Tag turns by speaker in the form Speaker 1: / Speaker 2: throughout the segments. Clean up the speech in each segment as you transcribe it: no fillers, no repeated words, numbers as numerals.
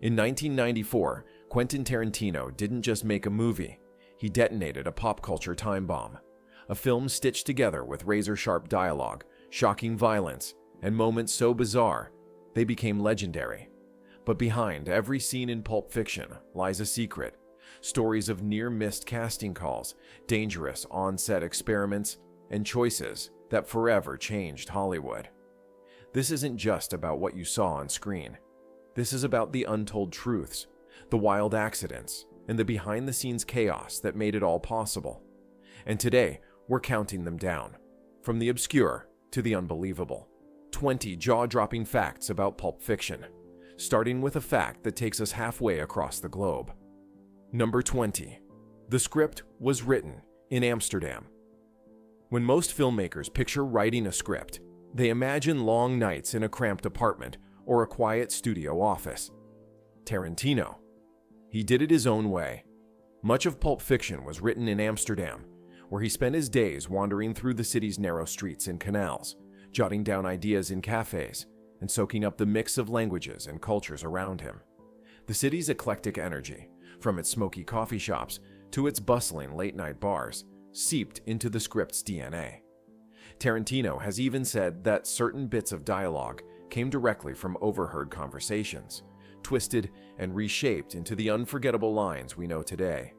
Speaker 1: In 1994, Quentin Tarantino didn't just make a movie, he detonated a pop culture time bomb. A film stitched together with razor-sharp dialogue, shocking violence, and moments so bizarre, they became legendary. But behind every scene in Pulp Fiction lies a secret. Stories of near-missed casting calls, dangerous on-set experiments, and choices that forever changed Hollywood. This isn't just about what you saw on screen. This is about the untold truths, the wild accidents, and the behind-the-scenes chaos that made it all possible. And today, we're counting them down, from the obscure to the unbelievable. 20 jaw-dropping facts about Pulp Fiction, starting with a fact that takes us halfway across the globe. Number 20. The script was written in Amsterdam. When most filmmakers picture writing a script, they imagine long nights in a cramped apartment or a quiet studio office. Tarantino, he did it his own way. Much of Pulp Fiction was written in Amsterdam, where he spent his days wandering through the city's narrow streets and canals, jotting down ideas in cafes, and soaking up the mix of languages and cultures around him. The city's eclectic energy, from its smoky coffee shops to its bustling late-night bars, seeped into the script's DNA. Tarantino has even said that certain bits of dialogue came directly from overheard conversations, twisted and reshaped into the unforgettable lines we know today.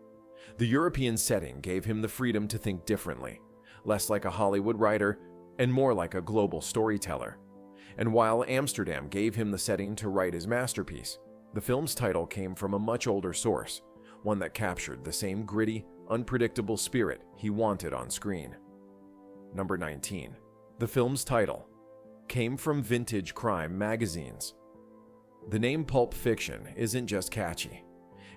Speaker 1: The European setting gave him the freedom to think differently, less like a Hollywood writer and more like a global storyteller. And while Amsterdam gave him the setting to write his masterpiece, the film's title came from a much older source, one that captured the same gritty, unpredictable spirit he wanted on screen. Number 19. The film's title came from vintage crime magazines. The name Pulp Fiction isn't just catchy.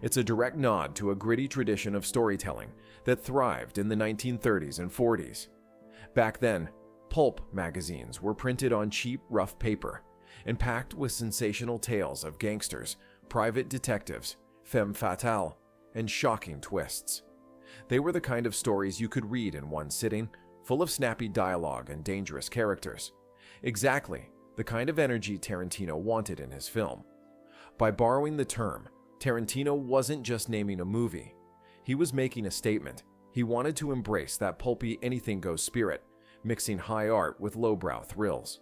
Speaker 1: It's a direct nod to a gritty tradition of storytelling that thrived in the 1930s and 40s. Back then, pulp magazines were printed on cheap, rough paper and packed with sensational tales of gangsters, private detectives, femme fatale, and shocking twists. They were the kind of stories you could read in one sitting, full of snappy dialogue and dangerous characters. Exactly the kind of energy Tarantino wanted in his film. By borrowing the term, Tarantino wasn't just naming a movie. He was making a statement. He wanted to embrace that pulpy anything-goes spirit, mixing high art with lowbrow thrills.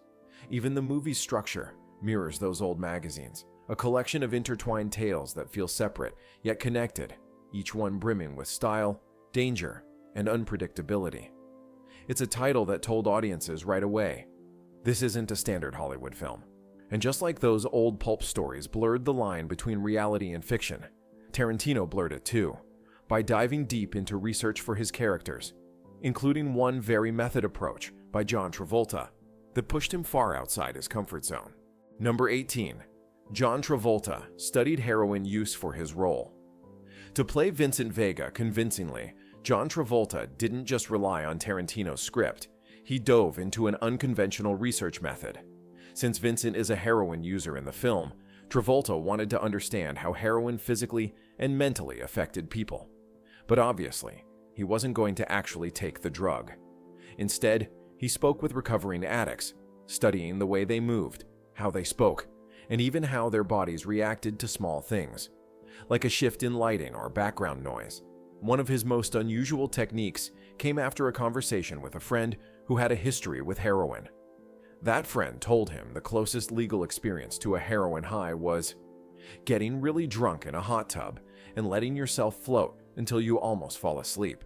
Speaker 1: Even the movie's structure mirrors those old magazines, a collection of intertwined tales that feel separate yet connected, each one brimming with style, danger, and unpredictability. It's a title that told audiences right away, this isn't a standard Hollywood film. And just like those old pulp stories blurred the line between reality and fiction, Tarantino blurred it too, by diving deep into research for his characters, including one very method approach by John Travolta that pushed him far outside his comfort zone. Number 18. John Travolta studied heroin use for his role. To play Vincent Vega convincingly, John Travolta didn't just rely on Tarantino's script, he dove into an unconventional research method. Since Vincent is a heroin user in the film, Travolta wanted to understand how heroin physically and mentally affected people. But obviously, he wasn't going to actually take the drug. Instead, he spoke with recovering addicts, studying the way they moved, how they spoke, and even how their bodies reacted to small things, like a shift in lighting or background noise. One of his most unusual techniques came after a conversation with a friend who had a history with heroin. That friend told him the closest legal experience to a heroin high was getting really drunk in a hot tub and letting yourself float until you almost fall asleep.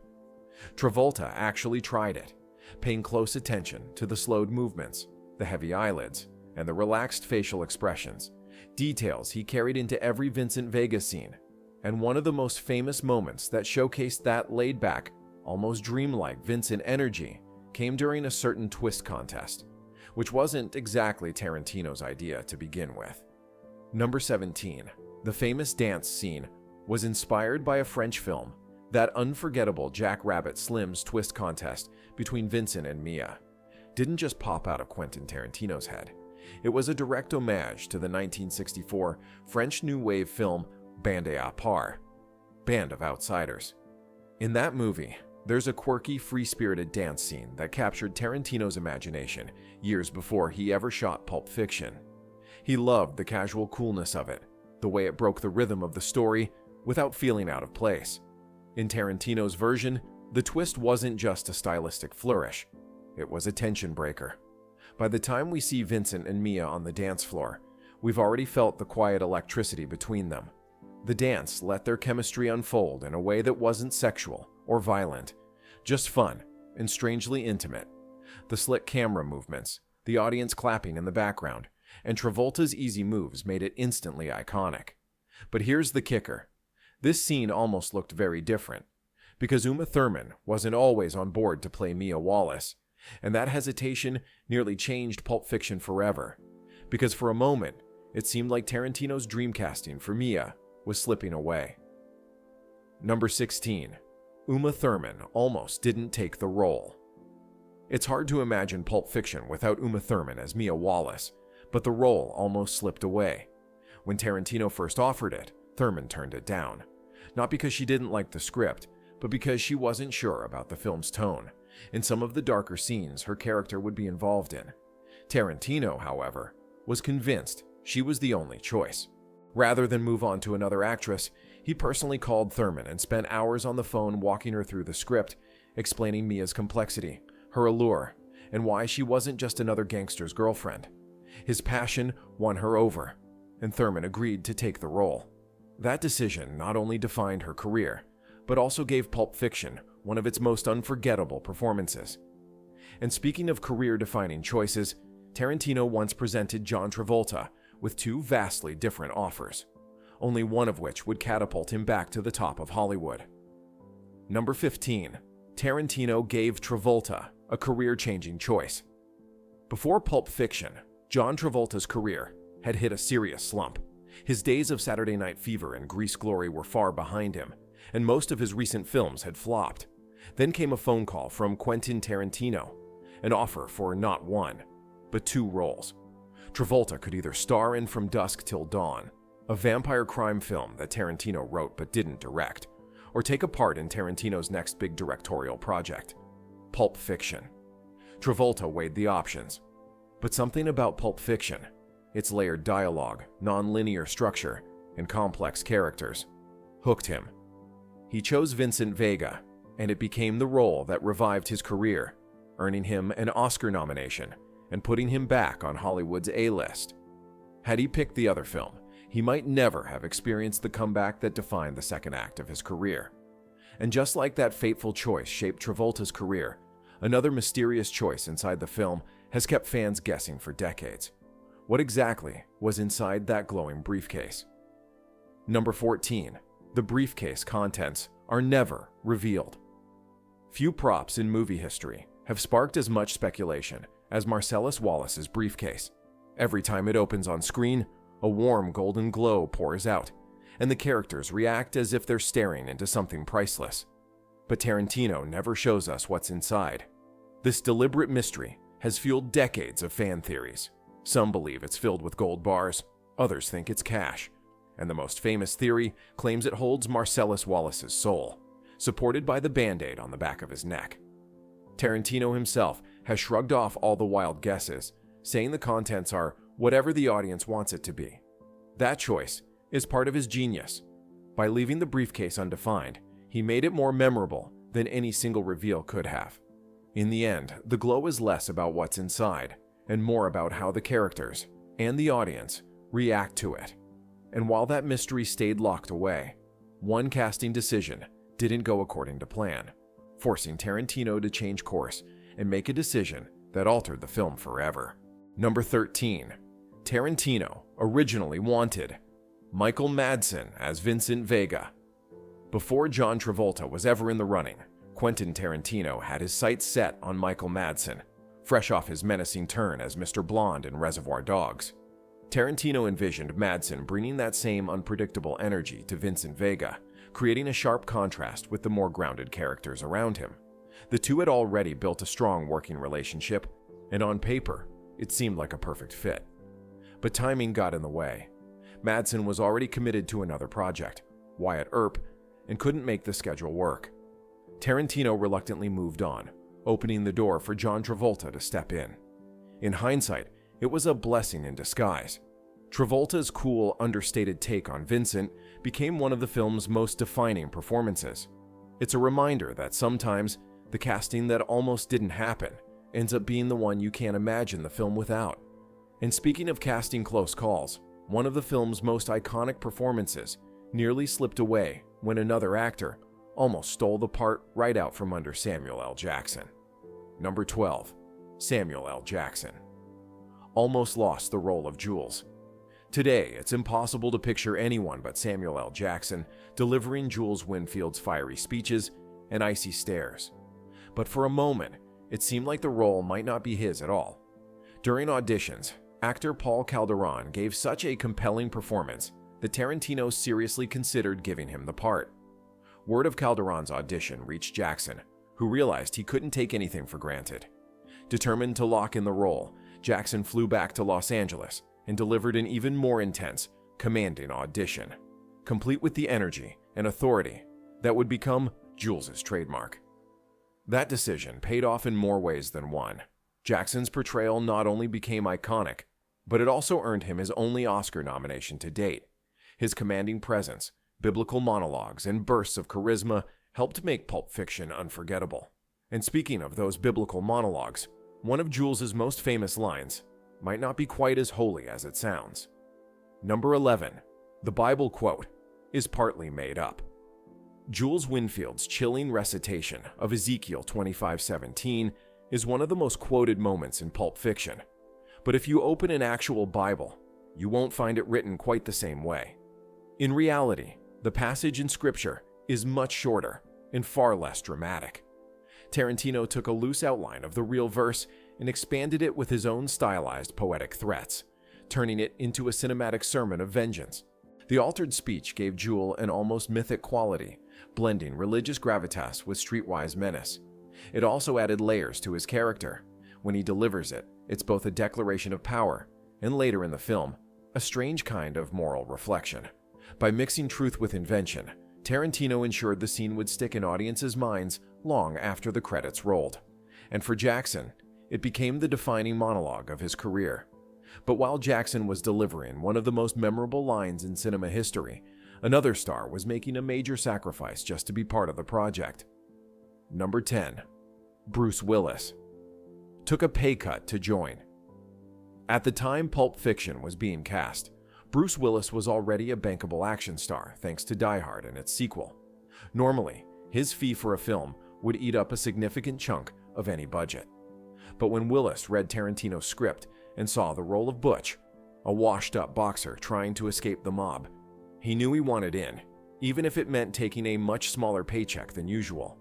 Speaker 1: Travolta actually tried it, paying close attention to the slowed movements, the heavy eyelids, and the relaxed facial expressions, details he carried into every Vincent Vega scene. And one of the most famous moments that showcased that laid-back, almost dreamlike Vincent energy came during a certain twist contest, which wasn't exactly Tarantino's idea to begin with. Number 17. The famous dance scene was inspired by a French film, that unforgettable Jack Rabbit Slim's twist contest between Vincent and Mia didn't just pop out of Quentin Tarantino's head. It was a direct homage to the 1964 French New Wave film Bande à part, Band of Outsiders. In that movie, there's a quirky, free-spirited dance scene that captured Tarantino's imagination years before he ever shot Pulp Fiction. He loved the casual coolness of it, the way it broke the rhythm of the story without feeling out of place. In Tarantino's version, the twist wasn't just a stylistic flourish, it was a tension breaker. By the time we see Vincent and Mia on the dance floor, we've already felt the quiet electricity between them. The dance let their chemistry unfold in a way that wasn't sexual or violent, just fun and strangely intimate. The slick camera movements, the audience clapping in the background, and Travolta's easy moves made it instantly iconic. But here's the kicker. This scene almost looked very different, because Uma Thurman wasn't always on board to play Mia Wallace, and that hesitation nearly changed Pulp Fiction forever, because for a moment, it seemed like Tarantino's dream casting for Mia was slipping away. Number 16. Uma Thurman almost didn't take the role. It's hard to imagine Pulp Fiction without Uma Thurman as Mia Wallace, but the role almost slipped away. When Tarantino first offered it, Thurman turned it down. Not because she didn't like the script, but because she wasn't sure about the film's tone and some of the darker scenes her character would be involved in. Tarantino, however, was convinced she was the only choice. Rather than move on to another actress, he personally called Thurman and spent hours on the phone walking her through the script, explaining Mia's complexity, her allure, and why she wasn't just another gangster's girlfriend. His passion won her over, and Thurman agreed to take the role. That decision not only defined her career, but also gave Pulp Fiction one of its most unforgettable performances. And speaking of career-defining choices, Tarantino once presented John Travolta with two vastly different offers, only one of which would catapult him back to the top of Hollywood. Number 15. Tarantino gave Travolta a career-changing choice. Before Pulp Fiction, John Travolta's career had hit a serious slump. His days of Saturday Night Fever and Grease Glory were far behind him, and most of his recent films had flopped. Then came a phone call from Quentin Tarantino, an offer for not one, but two roles. Travolta could either star in From Dusk Till Dawn, a vampire crime film that Tarantino wrote but didn't direct, or take a part in Tarantino's next big directorial project, Pulp Fiction. Travolta weighed the options, but something about Pulp Fiction, its layered dialogue, non-linear structure, and complex characters, hooked him. He chose Vincent Vega, and it became the role that revived his career, earning him an Oscar nomination and putting him back on Hollywood's A-list. Had he picked the other film, he might never have experienced the comeback that defined the second act of his career. And just like that fateful choice shaped Travolta's career, another mysterious choice inside the film has kept fans guessing for decades. What exactly was inside that glowing briefcase? Number 14. The briefcase contents are never revealed. Few props in movie history have sparked as much speculation as Marcellus Wallace's briefcase. Every time it opens on screen, a warm golden glow pours out, and the characters react as if they're staring into something priceless. But Tarantino never shows us what's inside. This deliberate mystery has fueled decades of fan theories. Some believe it's filled with gold bars, others think it's cash, and the most famous theory claims it holds Marcellus Wallace's soul, supported by the band-aid on the back of his neck. Tarantino himself has shrugged off all the wild guesses, saying the contents are whatever the audience wants it to be. That choice is part of his genius. By leaving the briefcase undefined, he made it more memorable than any single reveal could have. In the end, the glow is less about what's inside and more about how the characters and the audience react to it. And while that mystery stayed locked away, one casting decision didn't go according to plan, forcing Tarantino to change course and make a decision that altered the film forever. Number 13. Tarantino originally wanted Michael Madsen as Vincent Vega. Before John Travolta was ever in the running, Quentin Tarantino had his sights set on Michael Madsen, fresh off his menacing turn as Mr. Blonde in Reservoir Dogs. Tarantino envisioned Madsen bringing that same unpredictable energy to Vincent Vega, creating a sharp contrast with the more grounded characters around him. The two had already built a strong working relationship, and on paper, it seemed like a perfect fit. But timing got in the way. Madsen was already committed to another project, Wyatt Earp, and couldn't make the schedule work. Tarantino reluctantly moved on, opening the door for John Travolta to step in. In hindsight, it was a blessing in disguise. Travolta's cool, understated take on Vincent became one of the film's most defining performances. It's a reminder that sometimes the casting that almost didn't happen ends up being the one you can't imagine the film without. And speaking of casting close calls, one of the film's most iconic performances nearly slipped away when another actor almost stole the part right out from under Samuel L. Jackson. Number 12. Samuel L. Jackson almost lost the role of Jules. Today, it's impossible to picture anyone but Samuel L. Jackson delivering Jules Winfield's fiery speeches and icy stares. But for a moment, it seemed like the role might not be his at all. During auditions, actor Paul Calderon gave such a compelling performance that Tarantino seriously considered giving him the part. Word of Calderon's audition reached Jackson, who realized he couldn't take anything for granted. Determined to lock in the role, Jackson flew back to Los Angeles and delivered an even more intense, commanding audition, complete with the energy and authority that would become Jules's trademark. That decision paid off in more ways than one. Jackson's portrayal not only became iconic, but it also earned him his only Oscar nomination to date. His commanding presence, biblical monologues, and bursts of charisma helped make Pulp Fiction unforgettable. And speaking of those biblical monologues, one of Jules's most famous lines might not be quite as holy as it sounds. Number 11. The Bible quote is partly made up. Jules Winfield's chilling recitation of Ezekiel 25:17 is one of the most quoted moments in Pulp Fiction. But if you open an actual Bible, you won't find it written quite the same way. In reality, the passage in Scripture is much shorter and far less dramatic. Tarantino took a loose outline of the real verse and expanded it with his own stylized poetic threats, turning it into a cinematic sermon of vengeance. The altered speech gave Jules an almost mythic quality, blending religious gravitas with streetwise menace. It also added layers to his character. When he delivers it, it's both a declaration of power and, later in the film, a strange kind of moral reflection. By mixing truth with invention, Tarantino ensured the scene would stick in audiences' minds long after the credits rolled. And for Jackson, it became the defining monologue of his career. But while Jackson was delivering one of the most memorable lines in cinema history, another star was making a major sacrifice just to be part of the project. Number 10. Bruce Willis took a pay cut to join. At the time Pulp Fiction was being cast, Bruce Willis was already a bankable action star thanks to Die Hard and its sequel. Normally, his fee for a film would eat up a significant chunk of any budget. But when Willis read Tarantino's script and saw the role of Butch, a washed-up boxer trying to escape the mob, he knew he wanted in, even if it meant taking a much smaller paycheck than usual.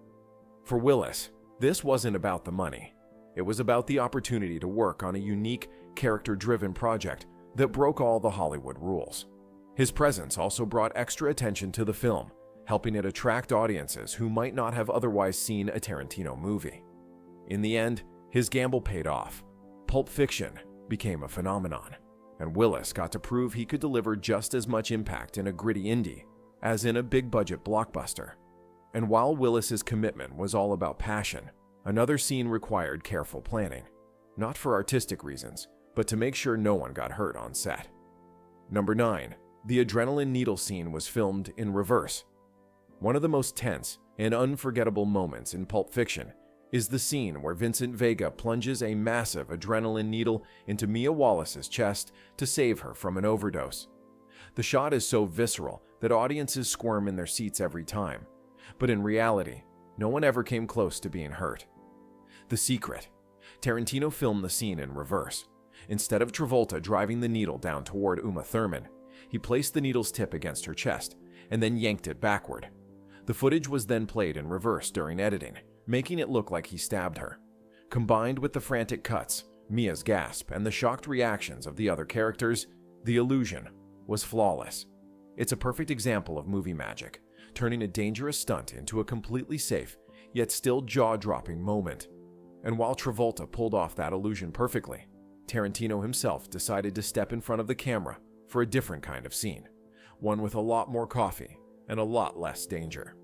Speaker 1: For Willis, this wasn't about the money. It was about the opportunity to work on a unique, character-driven project that broke all the Hollywood rules. His presence also brought extra attention to the film, helping it attract audiences who might not have otherwise seen a Tarantino movie. In the end, his gamble paid off. Pulp Fiction became a phenomenon, and Willis got to prove he could deliver just as much impact in a gritty indie as in a big-budget blockbuster. And while Willis's commitment was all about passion, another scene required careful planning, not for artistic reasons, but to make sure no one got hurt on set. Number 9. The adrenaline needle scene was filmed in reverse. One of the most tense and unforgettable moments in Pulp Fiction is the scene where Vincent Vega plunges a massive adrenaline needle into Mia Wallace's chest to save her from an overdose. The shot is so visceral that audiences squirm in their seats every time, but in reality, no one ever came close to being hurt. The secret: Tarantino filmed the scene in reverse. Instead of Travolta driving the needle down toward Uma Thurman, he placed the needle's tip against her chest and then yanked it backward. The footage was then played in reverse during editing, making it look like he stabbed her. Combined with the frantic cuts, Mia's gasp, and the shocked reactions of the other characters, the illusion was flawless. It's a perfect example of movie magic, turning a dangerous stunt into a completely safe, yet still jaw-dropping moment. And while Travolta pulled off that illusion perfectly, Tarantino himself decided to step in front of the camera for a different kind of scene, one with a lot more coffee and a lot less danger.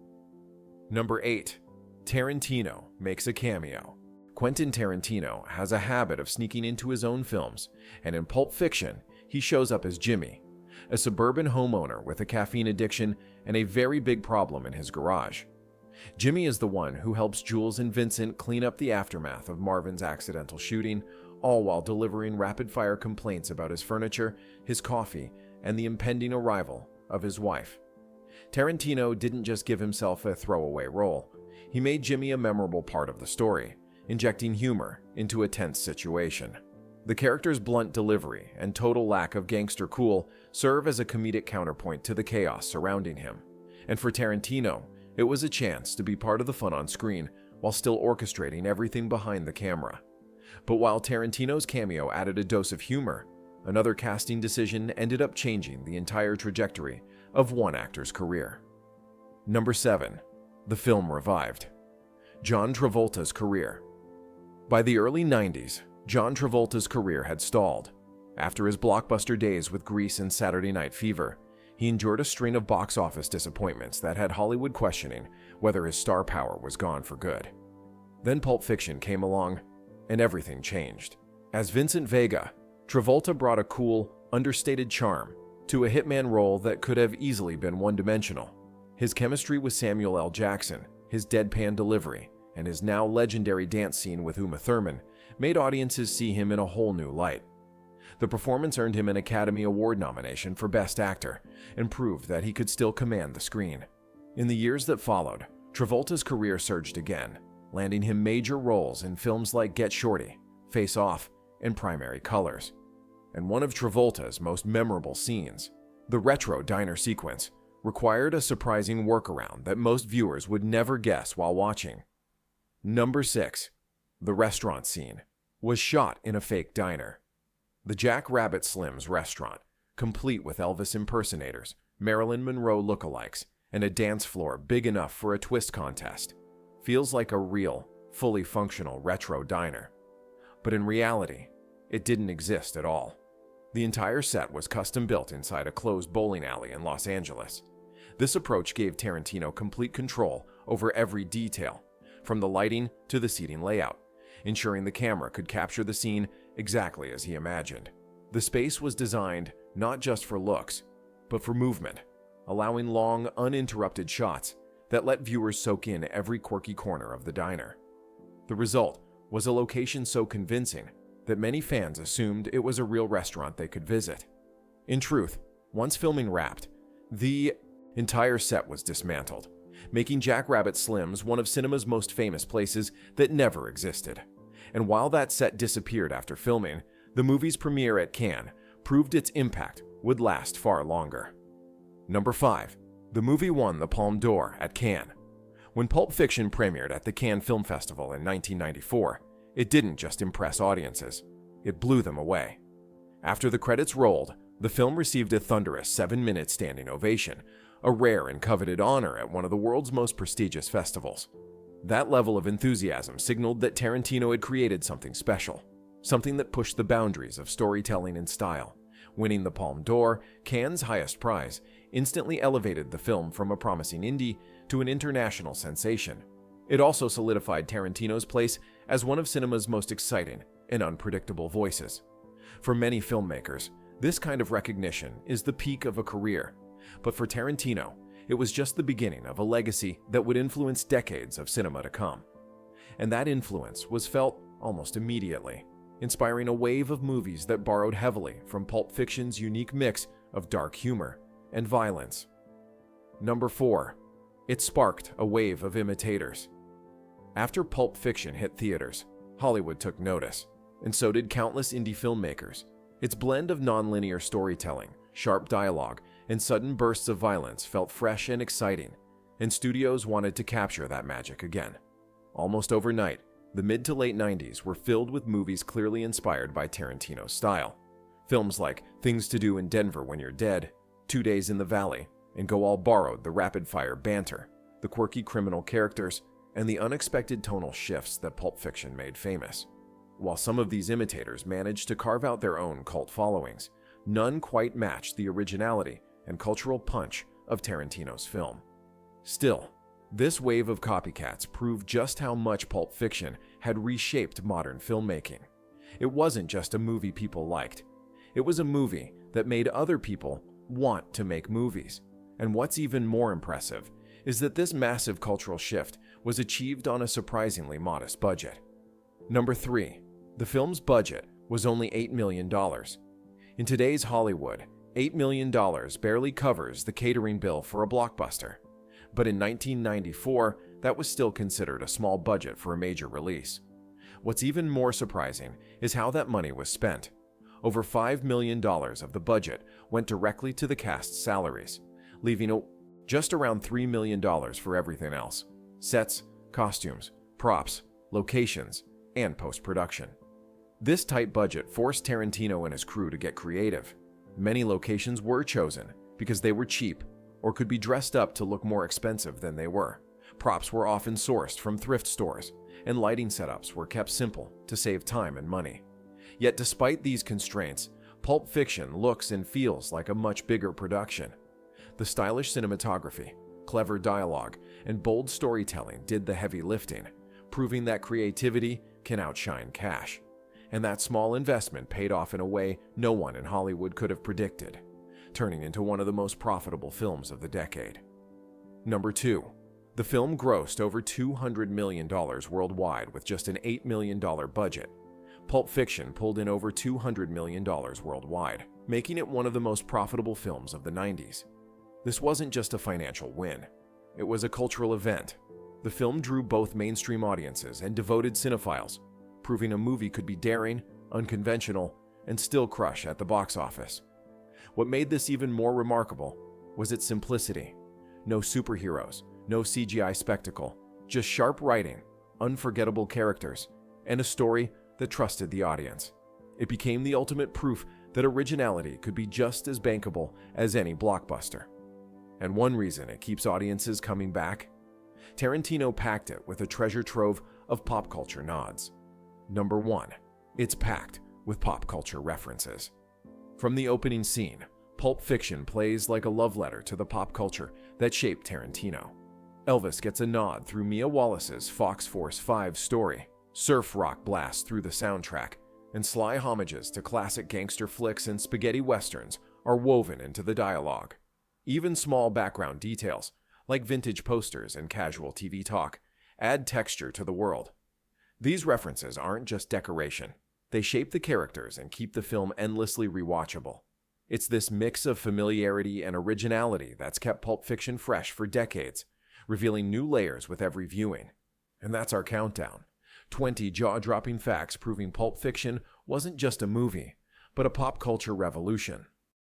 Speaker 1: Number 8. Tarantino makes a cameo. Quentin Tarantino has a habit of sneaking into his own films, and in Pulp Fiction, he shows up as Jimmy, a suburban homeowner with a caffeine addiction and a very big problem in his garage. Jimmy is the one who helps Jules and Vincent clean up the aftermath of Marvin's accidental shooting, all while delivering rapid-fire complaints about his furniture, his coffee, and the impending arrival of his wife. Tarantino didn't just give himself a throwaway role. He made Jimmy a memorable part of the story, injecting humor into a tense situation. The character's blunt delivery and total lack of gangster cool serve as a comedic counterpoint to the chaos surrounding him. And for Tarantino, it was a chance to be part of the fun on screen while still orchestrating everything behind the camera. But while Tarantino's cameo added a dose of humor, another casting decision ended up changing the entire trajectory of one actor's career. Number 7. The film revived. John Travolta's career. By the early 90s, John Travolta's career had stalled. After his blockbuster days with Grease and Saturday Night Fever, he endured a string of box office disappointments that had Hollywood questioning whether his star power was gone for good. Then Pulp Fiction came along, and everything changed. As Vincent Vega, Travolta brought a cool, understated charm to a hitman role that could have easily been one-dimensional. His chemistry with Samuel L. Jackson, his deadpan delivery, and his now legendary dance scene with Uma Thurman made audiences see him in a whole new light. The performance earned him an Academy Award nomination for Best Actor and proved that he could still command the screen. In the years that followed, Travolta's career surged again, landing him major roles in films like Get Shorty, Face Off, and Primary Colors. And one of Travolta's most memorable scenes, the retro diner sequence, required a surprising workaround that most viewers would never guess while watching. Number 6. The restaurant scene was shot in a fake diner. The Jack Rabbit Slim's restaurant, complete with Elvis impersonators, Marilyn Monroe lookalikes, and a dance floor big enough for a twist contest, feels like a real, fully functional retro diner. But in reality, it didn't exist at all. The entire set was custom-built inside a closed bowling alley in Los Angeles. This approach gave Tarantino complete control over every detail, from the lighting to the seating layout, ensuring the camera could capture the scene exactly as he imagined. The space was designed not just for looks, but for movement, allowing long, uninterrupted shots that let viewers soak in every quirky corner of the diner. The result was a location so convincing that many fans assumed it was a real restaurant they could visit. In truth, once filming wrapped, the entire set was dismantled, making Jack Rabbit Slim's one of cinema's most famous places that never existed. And while that set disappeared after filming, the movie's premiere at Cannes proved its impact would last far longer. Number 5. The movie won the Palme d'Or at Cannes. When Pulp Fiction premiered at the Cannes Film Festival in 1994, it didn't just impress audiences, it blew them away. After the credits rolled, the film received a thunderous 7-minute standing ovation, a rare and coveted honor at one of the world's most prestigious festivals. That level of enthusiasm signaled that Tarantino had created something special, something that pushed the boundaries of storytelling and style. Winning the Palme d'Or, Cannes' highest prize, instantly elevated the film from a promising indie to an international sensation. It also solidified Tarantino's place as one of cinema's most exciting and unpredictable voices. For many filmmakers, this kind of recognition is the peak of a career, but for Tarantino, it was just the beginning of a legacy that would influence decades of cinema to come. And that influence was felt almost immediately, inspiring a wave of movies that borrowed heavily from Pulp Fiction's unique mix of dark humor and violence. Number 4. It sparked a wave of imitators. After Pulp Fiction hit theaters, Hollywood took notice, and so did countless indie filmmakers. Its blend of nonlinear storytelling, sharp dialogue, and sudden bursts of violence felt fresh and exciting, and studios wanted to capture that magic again. Almost overnight, the mid to late 90s were filled with movies clearly inspired by Tarantino's style. Films like Things to Do in Denver When You're Dead, 2 Days in the Valley, and Go All borrowed the rapid-fire banter, the quirky criminal characters, and the unexpected tonal shifts that Pulp Fiction made famous. While some of these imitators managed to carve out their own cult followings, none quite matched the originality and cultural punch of Tarantino's film. Still, this wave of copycats proved just how much Pulp Fiction had reshaped modern filmmaking. It wasn't just a movie people liked. It was a movie that made other people want to make movies. And what's even more impressive is that this massive cultural shift was achieved on a surprisingly modest budget. Number 3. The film's budget was only $8 million. In today's Hollywood, $8 million barely covers the catering bill for a blockbuster. But in 1994, that was still considered a small budget for a major release. What's even more surprising is how that money was spent. Over $5 million of the budget went directly to the cast's salaries, leaving just around $3 million for everything else: sets, costumes, props, locations, and post-production. This tight budget forced Tarantino and his crew to get creative. Many locations were chosen because they were cheap or could be dressed up to look more expensive than they were. Props were often sourced from thrift stores, and lighting setups were kept simple to save time and money. Yet despite these constraints, Pulp Fiction looks and feels like a much bigger production. The stylish cinematography, clever dialogue, and bold storytelling did the heavy lifting, proving that creativity can outshine cash. And that small investment paid off in a way no one in Hollywood could have predicted, turning into one of the most profitable films of the decade. Number 2. The film grossed over $200 million worldwide with just an $8 million budget. Pulp Fiction pulled in over $200 million worldwide, making it one of the most profitable films of the 90s. This wasn't just a financial win. It was a cultural event. The film drew both mainstream audiences and devoted cinephiles, proving a movie could be daring, unconventional, and still crush at the box office. What made this even more remarkable was its simplicity. No superheroes, no CGI spectacle, just sharp writing, unforgettable characters, and a story that trusted the audience. It became the ultimate proof that originality could be just as bankable as any blockbuster. And one reason it keeps audiences coming back? Tarantino packed it with a treasure trove of pop culture nods. Number 1. It's packed with pop culture references. From the opening scene, Pulp Fiction plays like a love letter to the pop culture that shaped Tarantino. Elvis gets a nod through Mia Wallace's Fox Force 5 story, surf rock blasts through the soundtrack, and sly homages to classic gangster flicks and spaghetti westerns are woven into the dialogue. Even small background details, like vintage posters and casual TV talk, add texture to the world. These references aren't just decoration. They shape the characters and keep the film endlessly rewatchable. It's this mix of familiarity and originality that's kept Pulp Fiction fresh for decades, revealing new layers with every viewing. And that's our countdown. 20 jaw-dropping facts proving Pulp Fiction wasn't just a movie, but a pop culture revolution.